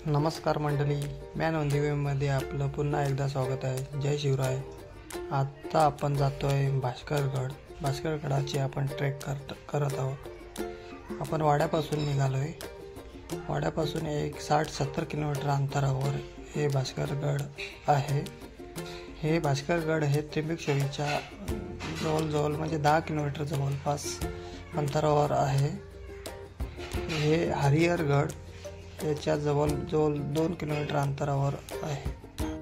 नमस्कार मंडळी, man on the वेमध्ये आपलं पुन्हा एकदा स्वागत आहे. जय शिवराय. आता आपण जातोय भास्करगडाची आपण ट्रेक करत आहोत. आपण वाड्यापासून निघालोय. वाड्यापासून एक 60-70 किलोमीटर अंतरावर हे भास्करगड आहे. हे भास्करगड हे त्र्यंबकेश्वरच्या जवळजवळ म्हणजे 10 किलोमीटर जवळपास अंतरावर आहे. हे हरिहरगड त्याच्या जवळजवळ 2 किलोमीटर अंतरावर आहे.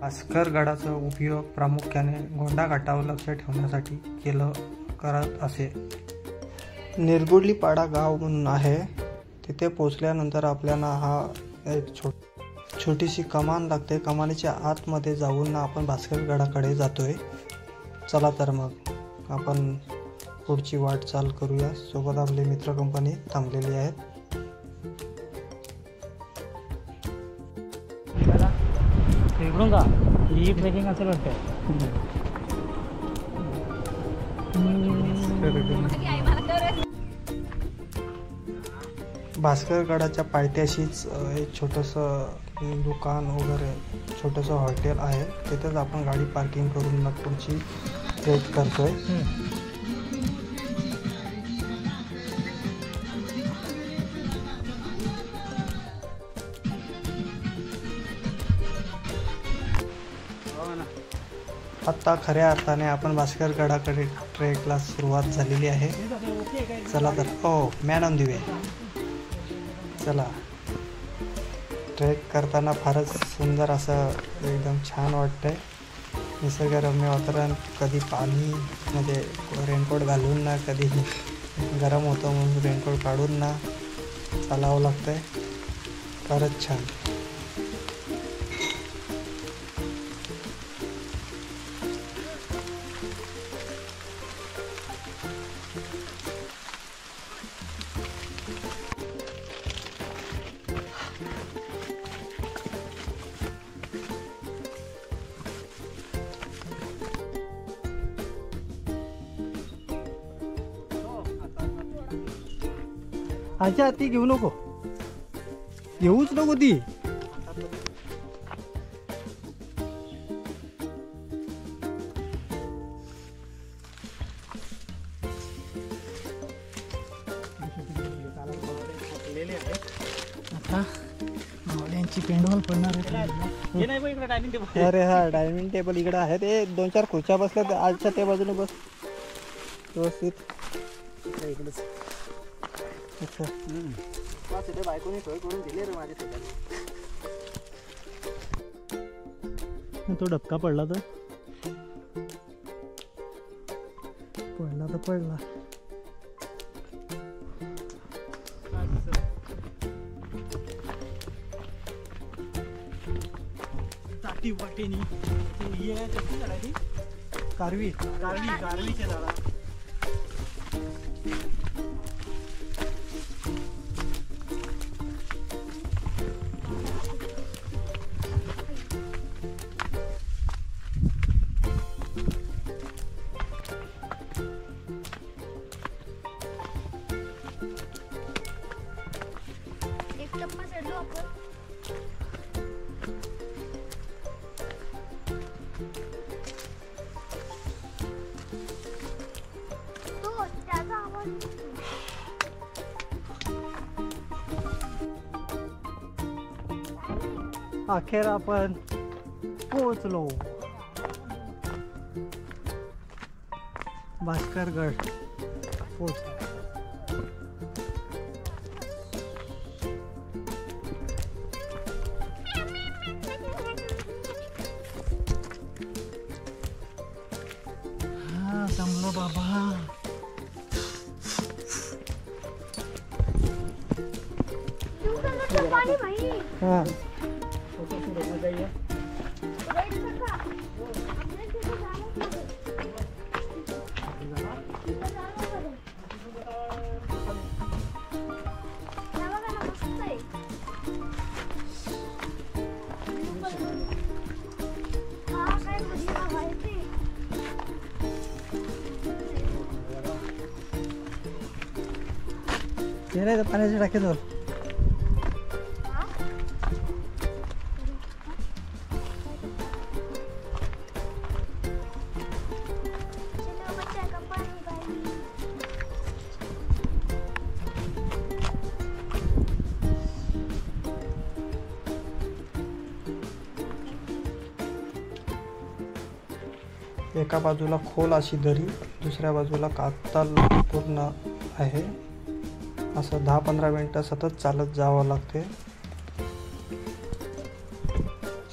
भास्करगडाचा उपयोग प्रामुख्याने गोंडा घाटावर लक्ष ठेवण्यासाठी करत असे. निरगुडलीपाडा गाव म्हणून आहे. तिथे पोचल्यानंतर आपल्याला हा एक छोटीशी कमान लागते. कमानीच्या आतमध्ये जाऊन आपण भास्करगडाकडे जातोय. चला तर मग आपण पुढची वाटचाल करूया. सोबत आपले मित्र कंपनी थांबलेली आहेत. इकडून का ही ट्रेकिंग असेल वाटतं. भास्करगडाच्या पायथ्याशीच एक छोटंसं दुकान वगैरे छोटंसं हॉटेल आहे. तिथेच आपण गाडी पार्किंग करून नागपूरची ट्रेक करतोय. आता खऱ्या अर्थाने आपण भास्करगडाकडे ट्रेकला सुरुवात झालेली आहे. चला तर मॅन ऑन दी वे. चला. ट्रेक करताना फारच सुंदर असं एकदम छान वाटतंय. निसर्गरम्य वातावरण. कधी पाणी म्हणजे रेनकोट घालून ना, कधी गरम होतं म्हणून रेनकोट काढून ना चालावं लागतंय. फारच छान. अच्छा, ती घेऊ नको, घेऊच नको ती. आता यांची पेंडॉल पडणार आहे. अरे हा डायनिंग टेबल इकडे आहे. ते 2-4 खुर्च्या बसल्यात. आजच्या त्या बाजूने बस व्यवस्थित. इकडेच. अच्छा. बायकोने सोय करून दिली रे माझ्या. तो डबका पडला तर पडला. ताटी वाटेनी कसली झाडा ती कारवीच्या झाडा. अखेर आपण पोहोचलो. भास्करगड पोहोचलो. हा जमलो बाबा. हा पाण्याच्या टाकीजवळ एका बाजूला खोल अशी दरी, दुसऱ्या बाजूला कातल पूर्ण आहे. असं 10-15 मिनटं सतत चालत जावं लागते.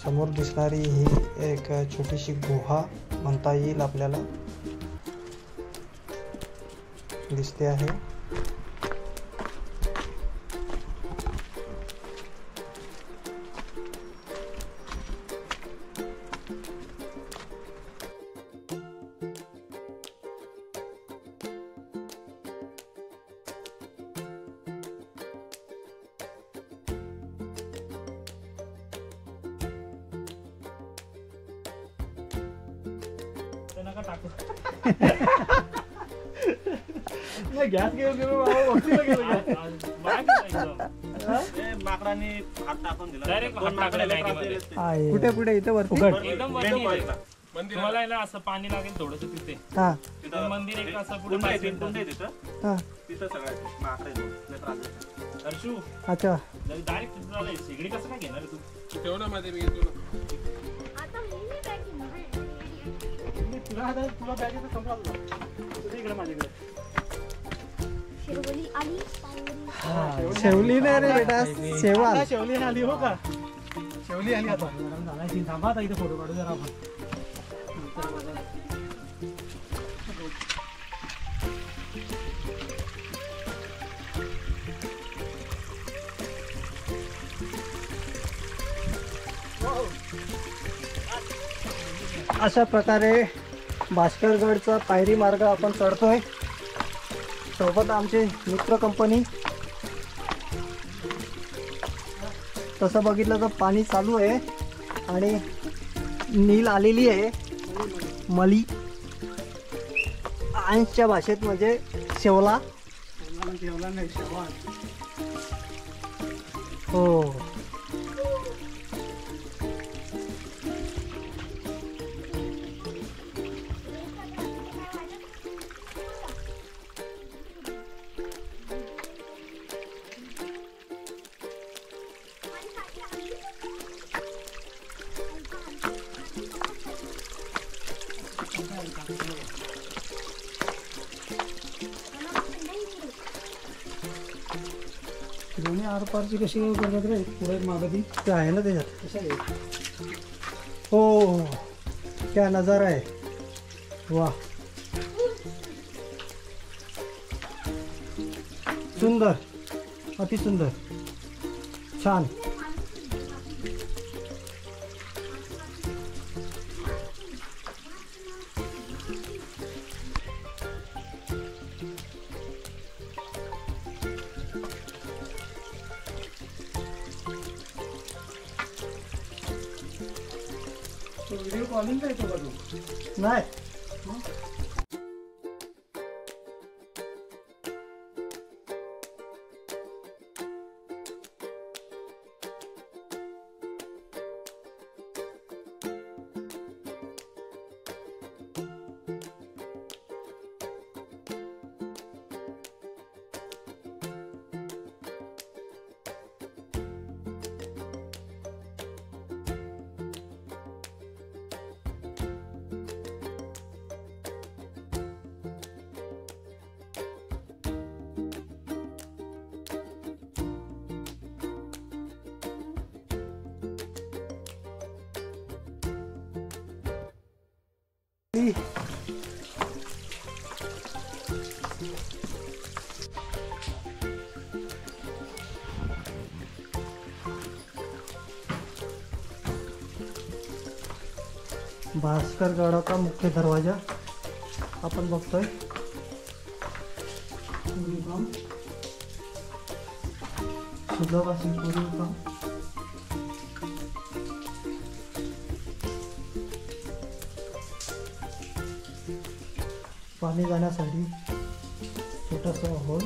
समोर दिसणारी ही एक छोटीशी गुहा म्हणता येईल आपल्याला, दिसते आहे. गॅस गेलो माकडाने हात टाकून दिला. कुठे कुठे इथं वरती? एकदम तुम्हाला आहे ना असं पाणी लागेल थोडस तिथे. हा तिथं मंदिर एक असं पुढे कुंड आहे 5 ते, कुंड आहे मिनिटं. तिथं. हा तिथं सगळं माकडं आहे, लय त्रास देतात. हर्षू अच्छा. डायरेक्ट तिथं झालंय. शेगडी कसं काय घेणार आहे तू? ठेव ना मध्ये, मी घेतो ना. तुला बॅगेचं संपला तुझ्या इकडे माझ्याकडे. शेवली नाही रे बेटा, शेवाल. आता शेवली आली हो का? शेवली आली आता. थांबा आता इथे फोटो काढू जरा आपण. अशा प्रकारे भास्करगडचा पायरी मार्ग आपण चढतोय. सोबत आमचे मित्र कंपनी. तसं बघितलं तर पाणी चालू आहे आणि नील आलेली आहे. मली आंशच्या भाषेत म्हणजे शेवला. शेवला नाही शेवा. हो. दोन्ही आरपारची कशी करतात रे, पुढे मागं ते आहे ना त्याच्यात. कशा हो क्या नजारा आहे. वाह, सुंदर, अति सुंदर, छान. व्हिडिओ कॉलिंग येतो का तू? नाही. भास्करगडाचा मुख्य दरवाजा आपण बघतोय. सुलभ असेल पूर्वी काम. पाणी जाण्यासाठी छोटासा होल.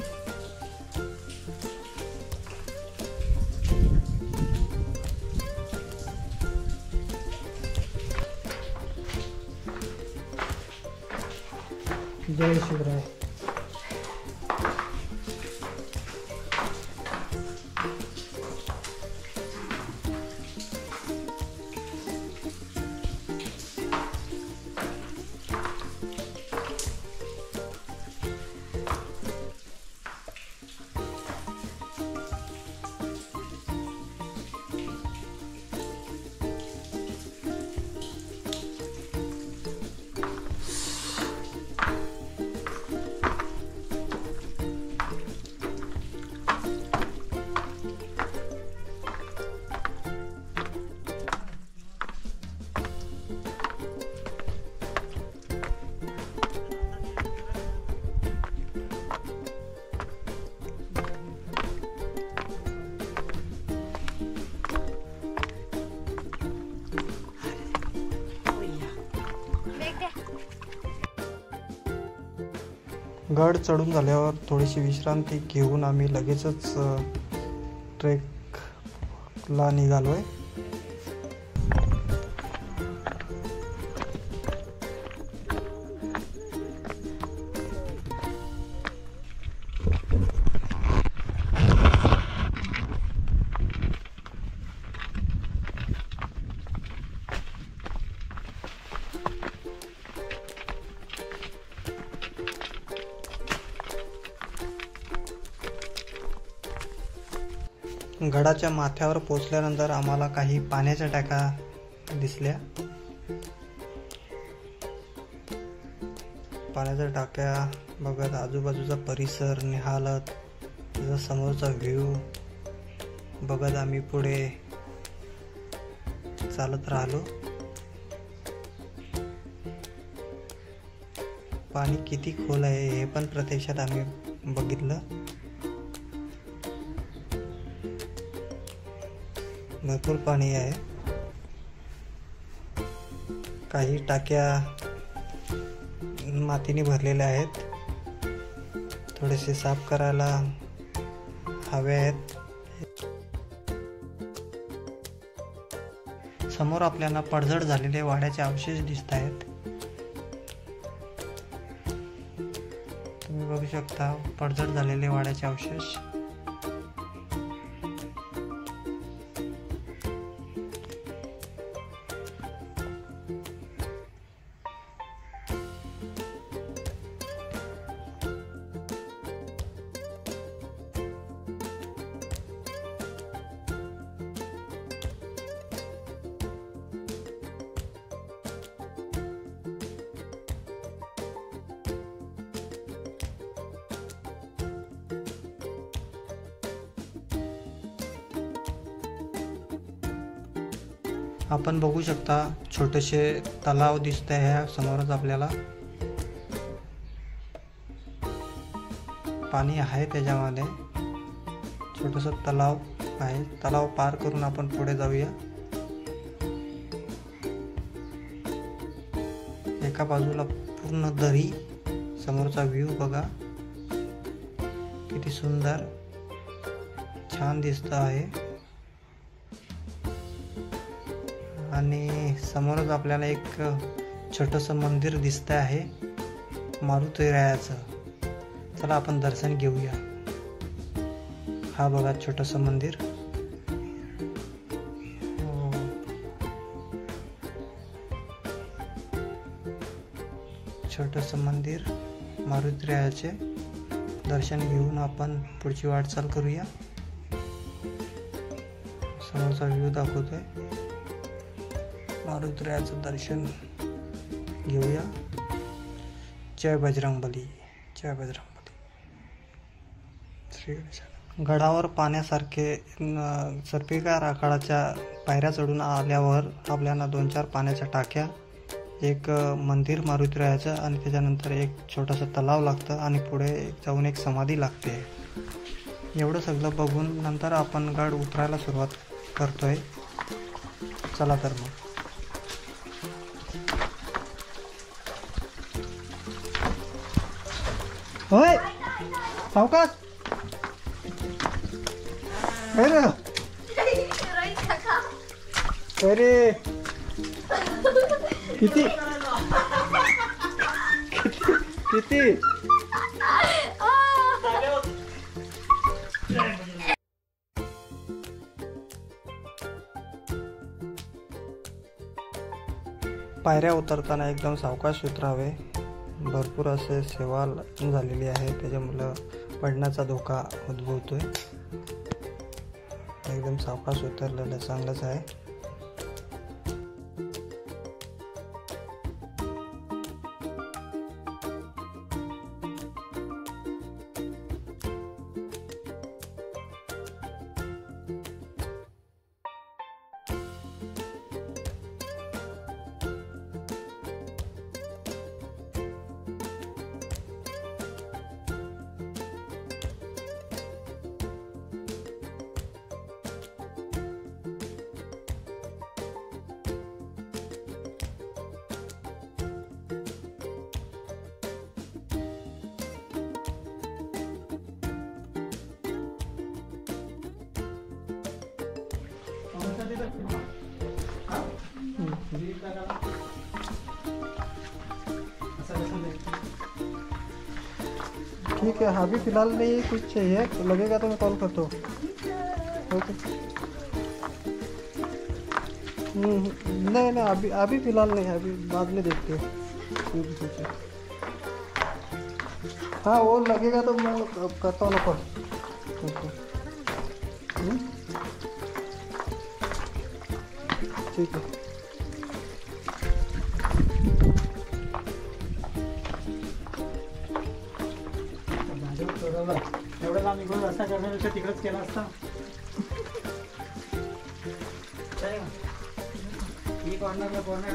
जय शिवराय. गड चढून झाल्यावर थोडीशी विश्रांती घेऊन आम्ही लगेचच ट्रेकला निघालो आहे. गडाच्या माथ्यावर पोचल्यानंतर आम्हाला काही पाण्याच्या टाक्या दिसल्या. पाण्याच्या टाक्या बघत आजूबाजूचा परिसर निहाळत त्याचा समोरचा व्ह्यू बघत आम्ही पुढे चालत राहिलो. पाणी किती खोल आहे हे पण प्रत्यक्षात आम्ही बघितलं. भरपूर पाणी आहे. काही टाक्या मातीने भरलेल्या आहेत. थोडेसे साफ करायला हवे आहेत. समोर आपल्याला पडझड झालेले वाड्याचे अवशेष दिसत आहेत. तुम्ही बघू शकता पडझड झालेले वाड्याचे अवशेष. आपण बघू शकता छोटेसे तलाव दिसत आहे समोरच आपल्याला. पाणी आहे त्याच्यामध्ये. छोटस तलाव आहे. तलाव पार करून आपण पुढे जाऊया. एका बाजूला पूर्ण दरी. समोरचा व्ह्यू बघा किती सुंदर छान दिसत आहे. आणि समोरच आपल्याला एक छोटंसं मंदिर दिसत आहे मारुतीरायाचं. चला आपण दर्शन घेऊया. हा बघा छोटंसं मंदिर. छोटंसं मंदिर मारुतीरायाचे दर्शन घेऊन आपण पुढची वाटचाल करूया. समोरचा व्ह्यू दाखवतोय. मारुतीरायाचं दर्शन घेऊया. जय बजरंगबली. जय बजरंगबली. श्री गणेश. गडावर पाण्यासारखे सर्पिका आकाराच्या पायऱ्या चढून आल्यावर आपल्याला 2-4 पाण्याच्या टाक्या, एक मंदिर मारुतीरायाचं आणि त्याच्यानंतर एक छोटासा तलाव लागतं आणि पुढे जाऊन एक समाधी लागते. एवढं सगळं बघून नंतर आपण गड उतरायला सुरुवात करतोय. चला तर मग. होय सावकाश. अरे किती किती पायऱ्या उतरताना एकदम सावकाश उतरावे. भरपूर असे शेवाळ झालेली आहे त्याच्यामुळं पडण्याचा धोका उद्भवतोय. एकदम सावकाश उतरलेलं चांगलंच आहे. ठीक है, अभी फिलहाल नहीं कुछ चाहिए, लगेगा तो मैं कॉल करता हूँ। ओके। नहीं नहीं, अभी फिलहाल नहीं, अभी बाद में देखते हैं कुछ। हाँ वो लगेगा तो मैं करता हूँ ना कॉल। ओके। ठीक है। एवढं लांब निघून रस्ता करण्यापेक्षा तिकडच केला असता. ही कॉर्नरला कॉर्नर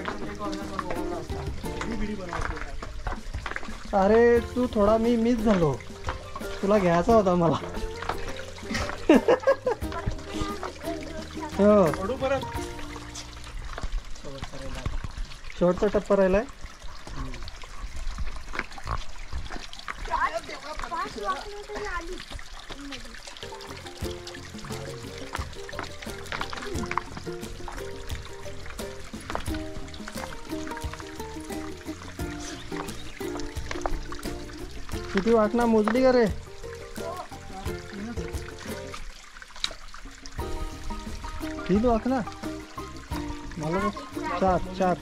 असता बिडी बनवायची. अरे तू थोडा मी मिस झालो, तुला घ्यायचा होता मला. हो पडू परत. शेवटचा टप्पा राहिलाय. किती वाटणा मोजली का रे? 3 वाटणा मला 4.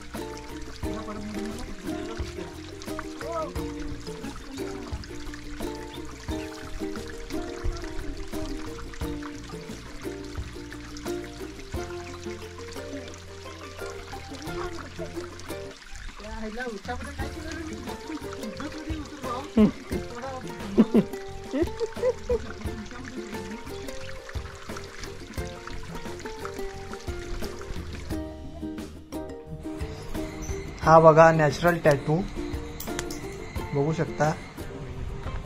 हा बघा नॅचरल टॅटू बघू शकता.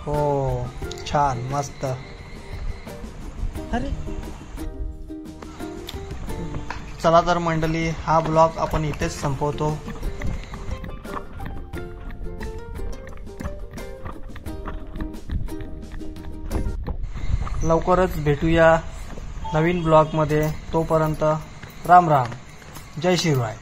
हो छान मस्त. अरे चला तर मंडळी, हा ब्लॉग आपण इथेच संपवतो. लवकरच भेटूया नवीन ब्लॉगमध्ये. तोपर्यंत राम राम, जय शिवराय.